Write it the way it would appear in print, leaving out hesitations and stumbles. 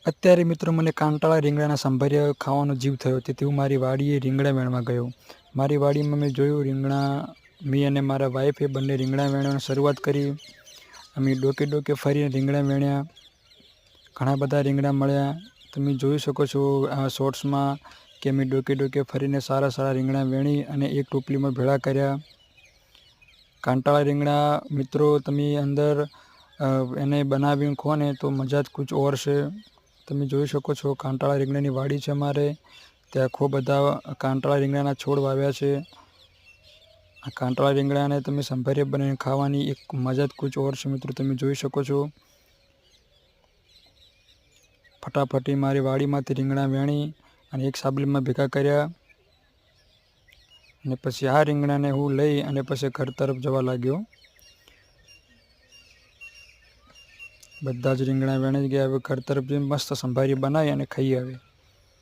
અત્યારે મિત્રો મને કાંટાળા રીંગણાના સંભાર્યા ખાવાનો જીવ થયો, તેથી હું મારી વાડીએ રીંગણા વેણવા ગયો. મારી વાડીમાં મેં જોયું રીંગણા. મેં અને મારા વાઈફે બંને રીંગણા વેણવાની શરૂઆત કરી. અમે ડોકે ડોકે ફરીને રીંગણા વેણ્યા. ઘણા બધા રીંગણા મળ્યા. તમે જોઈ શકો છો આ શોર્ટ્સમાં કે અમે ડોકે ડોકે ફરીને સારા સારા રીંગણા વેણી અને એક ટોપલીમાં ભેળા કર્યા. કાંટાળા રીંગણા મિત્રો તમે અંદર એને બનાવીને ખો ને તો મજા જ કુછ ઓર છે. તમે જોઈ શકો છો કાંટાળા રીંગણાની વાડી છે અમારે. ત્યાં ખૂબ બધા કાંટાળા રીંગણાના છોડ વાવ્યા છે. આ કાંટાળા રીંગણાને તમે સંભારે બનાવીને ખાવાની એક મજા જ કુછ ઓર છે મિત્રો. તમે જોઈ શકો છો. ફટાફટી મારી વાડીમાંથી રીંગણા વેણી અને એક સાબલીમાં ભેગા કર્યા. અને પછી આ રીંગણાને હું લઈ અને પછી ઘર તરફ જવા લાગ્યો. બધા જ રીંગણા વેણી ગયા. હવે ઘર તરફ જઈને મસ્ત સંભારી બનાવી અને ખાઈ આવે.